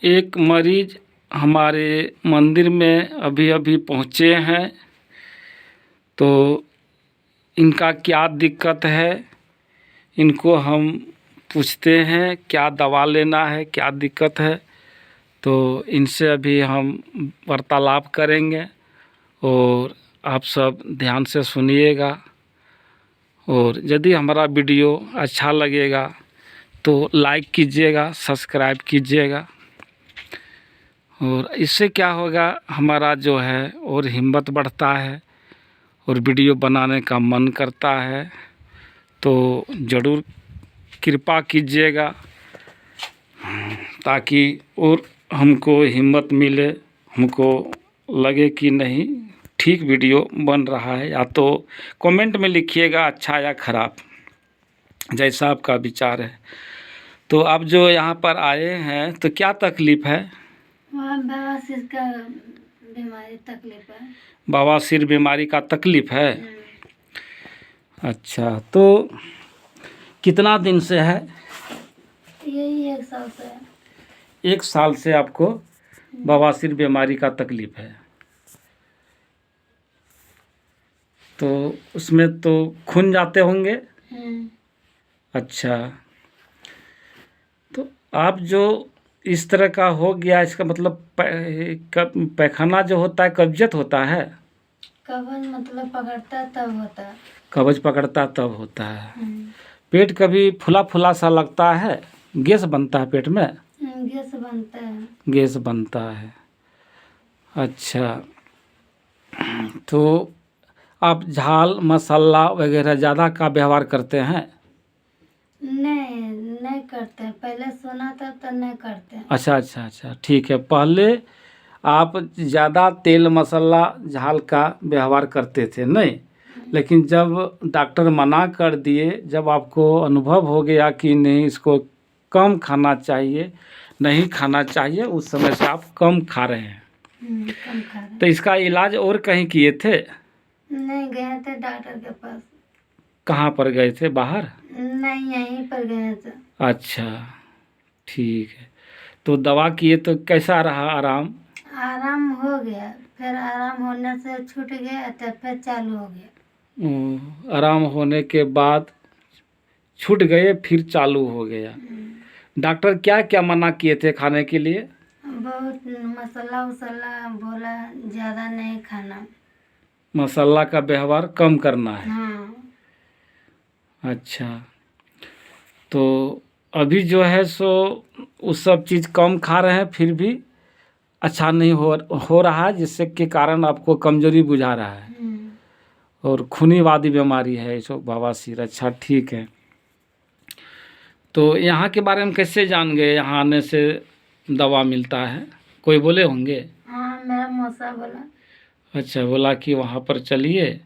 एक मरीज हमारे मंदिर में अभी अभी पहुँचे हैं, तो इनका क्या दिक्कत है, इनको हम पूछते हैं क्या दवा लेना है, क्या दिक्कत है। तो इनसे अभी हम वार्तालाप करेंगे और आप सब ध्यान से सुनिएगा। और यदि हमारा वीडियो अच्छा लगेगा तो लाइक कीजिएगा, सब्सक्राइब कीजिएगा। और इससे क्या होगा, हमारा जो है और हिम्मत बढ़ता है और वीडियो बनाने का मन करता है। तो ज़रूर कृपा कीजिएगा ताकि और हमको हिम्मत मिले, हमको लगे कि नहीं ठीक वीडियो बन रहा है। या तो कमेंट में लिखिएगा अच्छा या ख़राब, जैसा आपका विचार है। तो आप जो यहाँ पर आए हैं तो क्या तकलीफ़ है? बवासीर का बीमारी तकलीफ है। बवासीर बीमारी का तकलीफ़ है। अच्छा, तो कितना दिन से है? यही 1 साल से है। 1 साल से आपको बवासीर बीमारी का तकलीफ़ है। तो उसमें तो खून जाते होंगे। अच्छा, तो आप जो इस तरह का हो गया, इसका मतलब पैखाना जो होता है कब्जियत होता है। कब्ज मतलब पकड़ता है तब होता है। कब्ज पकड़ता तब होता है। पेट कभी फुला फुला सा लगता है, गैस बनता है पेट में। गैस बनता है। गैस बनता है। अच्छा, तो आप झाल मसाला वगैरह ज़्यादा का व्यवहार करते हैं? नहीं करते हैं। पहले सुना था तो नहीं करते हैं। अच्छा, ठीक है। पहले आप ज़्यादा तेल मसाला झाल का व्यवहार करते थे नहीं, लेकिन जब डॉक्टर मना कर दिए, जब आपको अनुभव हो गया कि नहीं इसको कम खाना चाहिए, नहीं खाना चाहिए, उस समय से आप कम खा रहे हैं। कम खा रहे हैं। तो इसका इलाज और कहीं किए थे? नहीं, गए थे डॉक्टर के पास। कहाँ पर गए थे, बाहर? नहीं, यहीं पर गए थे। अच्छा, ठीक है। तो दवा किए तो कैसा रहा आराम? आराम हो गया, फिर आराम होने से छूट गया तो फिर चालू हो गया। आराम होने के बाद छूट गए, फिर चालू हो गया। डॉक्टर क्या क्या मना किए थे खाने के लिए? बहुत मसाला वसाला बोला, ज़्यादा नहीं खाना। मसाला का व्यवहार कम करना है। हाँ। अच्छा, तो अभी जो है सो उस सब चीज़ कम खा रहे हैं, फिर भी अच्छा नहीं हो रहा है, जिससे के कारण आपको कमजोरी बुझा रहा है और खूनी वादी बीमारी है इसको, बवासीर। अच्छा, ठीक है। तो यहाँ के बारे में कैसे जान गए यहाँ आने से दवा मिलता है? कोई बोले होंगे? हाँ, मेरा मौसा बोला। अच्छा, बोला कि वहाँ पर चलिए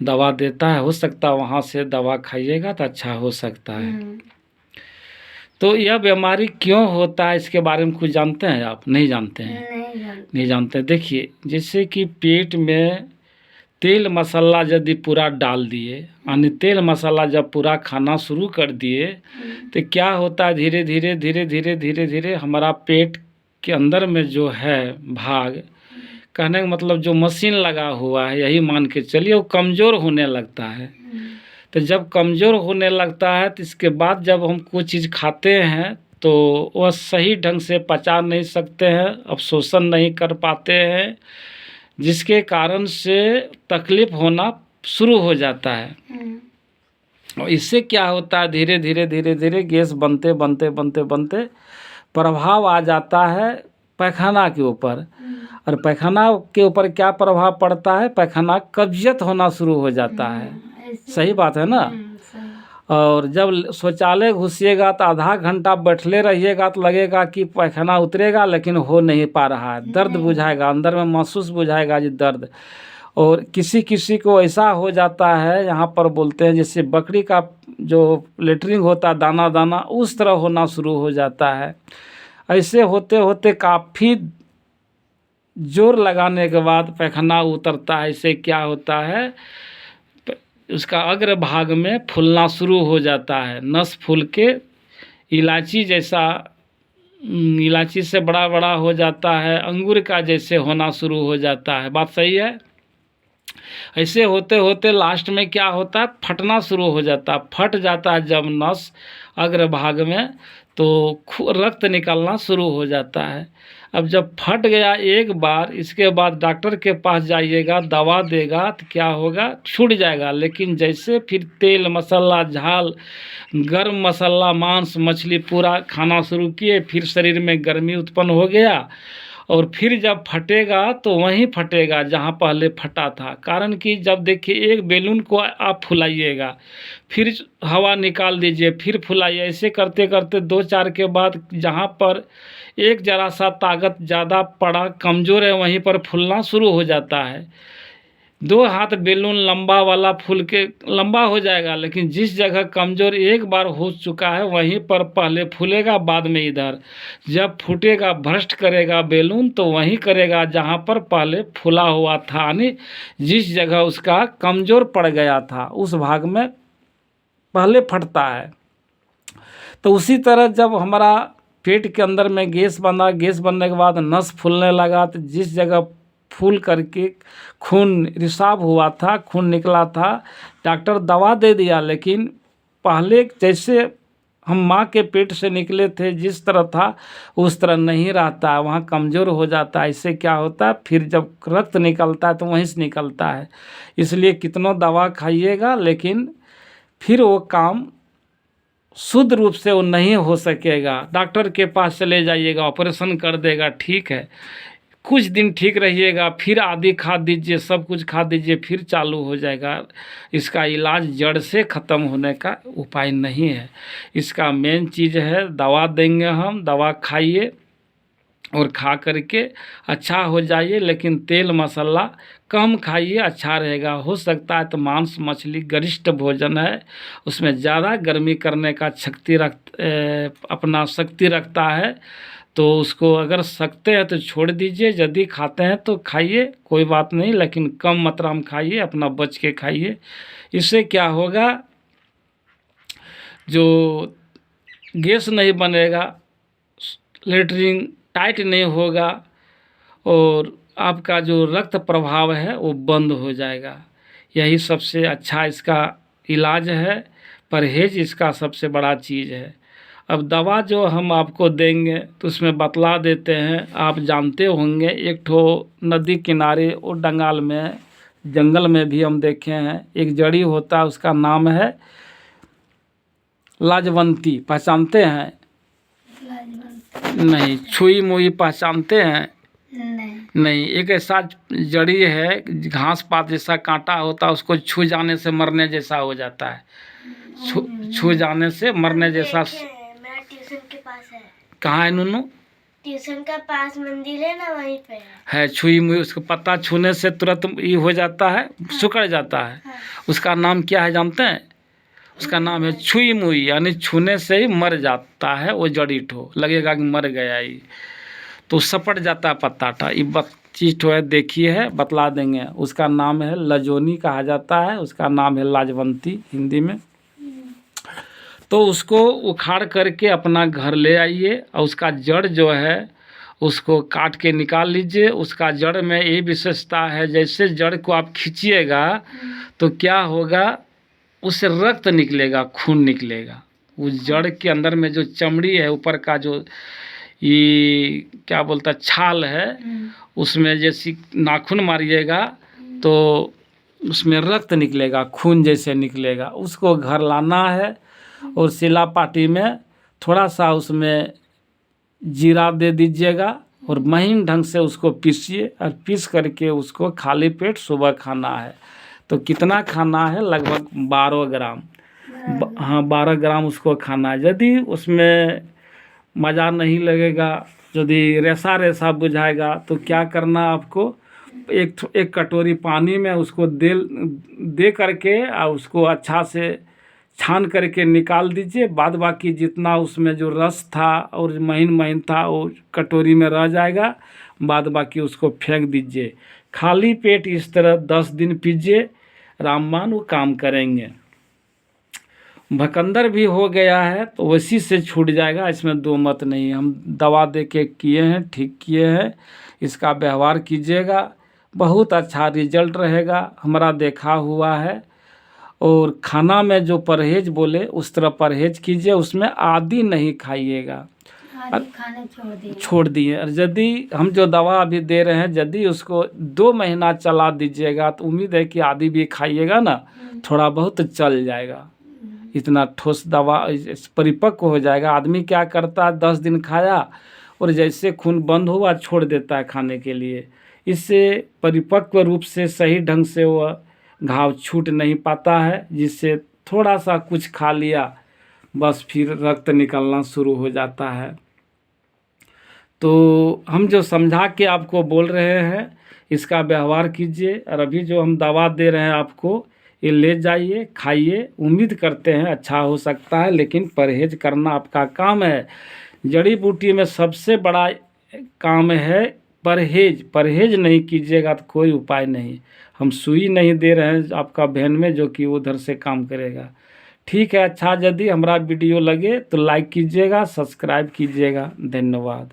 दवा देता है, हो सकता है वहाँ से दवा खाइएगा तो अच्छा हो सकता है। तो यह बीमारी क्यों होता है इसके बारे में कुछ जानते हैं आप? नहीं जानते हैं? नहीं जानते। देखिए, जैसे कि पेट में तेल मसाला यदि पूरा डाल दिए, यानी तेल मसाला जब पूरा खाना शुरू कर दिए, तो क्या होता है, धीरे धीरे धीरे धीरे धीरे धीरे हमारा पेट के अंदर में जो है भाग, कहने का मतलब जो मशीन लगा हुआ है, यही मान के चलिए, वो कमज़ोर होने लगता है। तो जब कमज़ोर होने लगता है तो इसके बाद जब हम कुछ चीज़ खाते हैं तो वह सही ढंग से पचा नहीं सकते हैं, अवशोषण नहीं कर पाते हैं, जिसके कारण से तकलीफ होना शुरू हो जाता है। और इससे क्या होता है, धीरे धीरे धीरे धीरे गैस बनते बनते बनते बनते प्रभाव आ जाता है पैखाना के ऊपर। और पैखाना के ऊपर क्या प्रभाव पड़ता है, पैखाना कब्जियत होना शुरू हो जाता है। सही बात है ना? और जब शौचालय घुसिएगा तो आधा घंटा बैठले रहिएगा तो लगेगा कि पैखाना उतरेगा, लेकिन हो नहीं पा रहा है। दर्द बुझाएगा, अंदर में महसूस बुझाएगा जी दर्द। और किसी किसी को ऐसा हो जाता है, यहाँ पर बोलते हैं जैसे बकरी का जो लेटरिंग होता है दाना दाना, उस तरह होना शुरू हो जाता है। ऐसे होते होते काफ़ी जोर लगाने के बाद पैखाना उतरता है। इससे क्या होता है, उसका अग्र भाग में फूलना शुरू हो जाता है, नस फूल के इलायची जैसा इलायची से बड़ा बड़ा हो जाता है, अंगूर का जैसे होना शुरू हो जाता है। बात सही है। ऐसे होते होते लास्ट में क्या होता है, फटना शुरू हो जाता है। फट जाता है जब नस अग्रभाग में, तो रक्त निकलना शुरू हो जाता है। अब जब फट गया एक बार, इसके बाद डॉक्टर के पास जाइएगा, दवा देगा तो क्या होगा, छूट जाएगा। लेकिन जैसे फिर तेल मसाला झाल गर्म मसाला मांस मछली पूरा खाना शुरू किए, फिर शरीर में गर्मी उत्पन्न हो गया, और फिर जब फटेगा तो वहीं फटेगा जहाँ पहले फटा था। कारण कि जब देखिए एक बैलून को आप फुलाइएगा, फिर हवा निकाल दीजिए, फिर फुलाइए, ऐसे करते करते 2-4 के बाद जहाँ पर एक जरा सा ताकत ज़्यादा पड़ा कमज़ोर है, वहीं पर फूलना शुरू हो जाता है। 2 हाथ बैलून लंबा वाला फूल के लंबा हो जाएगा, लेकिन जिस जगह कमज़ोर एक बार हो चुका है वहीं पर पहले फूलेगा, बाद में इधर जब फूटेगा भ्रष्ट करेगा बैलून, तो वहीं करेगा जहाँ पर पहले फूला हुआ था, यानी जिस जगह उसका कमज़ोर पड़ गया था उस भाग में पहले फटता है। तो उसी तरह जब हमारा पेट के अंदर में गैस बना, गैस बनने के बाद नस फूलने लगा, तो जिस जगह फूल करके खून रिसाव हुआ था, खून निकला था, डॉक्टर दवा दे दिया, लेकिन पहले जैसे हम माँ के पेट से निकले थे जिस तरह था उस तरह नहीं रहता है, वहाँ कमज़ोर हो जाता है। इससे क्या होता है, फिर जब रक्त निकलता है तो वहीं से निकलता है। इसलिए कितनों दवा खाइएगा, लेकिन फिर वो काम शुद्ध रूप से वो नहीं हो सकेगा। डॉक्टर के पास चले जाइएगा, ऑपरेशन कर देगा, ठीक है, कुछ दिन ठीक रहिएगा, फिर आदि खा दीजिए, सब कुछ खा दीजिए, फिर चालू हो जाएगा। इसका इलाज जड़ से ख़त्म होने का उपाय नहीं है। इसका मेन चीज़ है दवा देंगे हम, दवा खाइए और खा करके अच्छा हो जाइए, लेकिन तेल मसाला कम खाइए, अच्छा रहेगा। हो सकता है तो मांस मछली गरिष्ठ भोजन है, उसमें ज़्यादा गर्मी करने का अपना शक्ति रखता है, तो उसको अगर सकते हैं तो छोड़ दीजिए, यदि खाते हैं तो खाइए, कोई बात नहीं, लेकिन कम मात्रा में खाइए, अपना बच के खाइए। इससे क्या होगा, जो गैस नहीं बनेगा, लेटरिन टाइट नहीं होगा, और आपका जो रक्त प्रभाव है वो बंद हो जाएगा। यही सबसे अच्छा इसका इलाज है, परहेज इसका सबसे बड़ा चीज़ है। अब दवा जो हम आपको देंगे तो उसमें बतला देते हैं, आप जानते होंगे, एक ठो नदी किनारे और डंगाल में जंगल में भी हम देखे हैं, एक जड़ी होता है, उसका नाम है लाजवंती। पहचानते हैं? नहीं। छुई मुई पहचानते हैं? नहीं। एक ऐसा जड़ी है, घास पात जैसा कांटा होता है, उसको छू जाने से मरने जैसा हो जाता है। छू जाने से मरने जैसा। मेरा ट्यूशन के पास है। कहाँ है नूनू? ट्यूशन का पास मंदिर है ना, वहीं पे है। छुई मुई, उसको पत्ता छूने से तुरंत ये हो जाता है, सिकुड़ जाता है। उसका नाम क्या है जानते हैं? उसका नाम है छुई मुई, यानी छूने से ही मर जाता है वो जड़ी ठो, लगेगा कि मर गया ही, तो सपट जाता है पत्ता टा। ये चीज ठो है, देखिए है, बतला देंगे। उसका नाम है लजोनी कहा जाता है, उसका नाम है लाजवंती हिंदी में। तो उसको उखाड़ करके अपना घर ले आइए, और उसका जड़ जो है उसको काट के निकाल लीजिए। उसका जड़ में ये विशेषता है, जैसे जड़ को आप खींचिएगा तो क्या होगा, उससे रक्त निकलेगा, खून निकलेगा। उस जड़ के अंदर में जो चमड़ी है, ऊपर का जो ये क्या बोलता है छाल है, उसमें जैसी नाखून मारिएगा तो उसमें रक्त निकलेगा, खून जैसे निकलेगा। उसको घर लाना है और सिला पाटी में थोड़ा सा उसमें जीरा दे दीजिएगा और महीन ढंग से उसको पीसिए, और पीस करके उसको खाली पेट सुबह खाना है। तो कितना खाना है, लगभग 12 ग्राम। हाँ, 12 ग्राम उसको खाना है। यदि उसमें मज़ा नहीं लगेगा, यदि रेसा रेसा बुझाएगा, तो क्या करना आपको, एक कटोरी पानी में उसको दे करके और उसको अच्छा से छान करके निकाल दीजिए। बाद बाकी जितना उसमें जो रस था और महीन था वो कटोरी में रह जाएगा, बाद बाकी उसको फेंक दीजिए। खाली पेट इस तरह 10 दिन पीजिए, रामबाण वो काम करेंगे। भकंदर भी हो गया है तो वैसी से छूट जाएगा, इसमें दो मत नहीं। हम दवा दे के किए हैं, ठीक किए हैं, इसका व्यवहार कीजिएगा, बहुत अच्छा रिजल्ट रहेगा, हमारा देखा हुआ है। और खाना में जो परहेज बोले उस तरह परहेज कीजिए, उसमें आदि नहीं खाइएगा, आदि खाने छोड़ दिए। और यदि हम जो दवा अभी दे रहे हैं यदि उसको 2 महीना चला दीजिएगा तो उम्मीद है कि आदि भी खाइएगा ना, थोड़ा बहुत चल जाएगा। इतना ठोस दवा परिपक्व हो जाएगा। आदमी क्या करता है 10 दिन खाया और जैसे खून बंद हुआ छोड़ देता है खाने के लिए। इससे परिपक्व रूप से सही ढंग से वह घाव छूट नहीं पाता है, जिससे थोड़ा सा कुछ खा लिया बस फिर रक्त निकलना शुरू हो जाता है। तो हम जो समझा के आपको बोल रहे हैं इसका व्यवहार कीजिए। और अभी जो हम दवा दे रहे हैं आपको ये ले जाइए, खाइए, उम्मीद करते हैं अच्छा हो सकता है, लेकिन परहेज करना आपका काम है। जड़ी बूटी में सबसे बड़ा काम है परहेज। परहेज नहीं कीजिएगा तो कोई उपाय नहीं। हम सुई नहीं दे रहे हैं आपका बहन में जो कि उधर से काम करेगा। ठीक है, अच्छा यदि हमारा वीडियो लगे तो लाइक कीजिएगा, सब्सक्राइब कीजिएगा। धन्यवाद।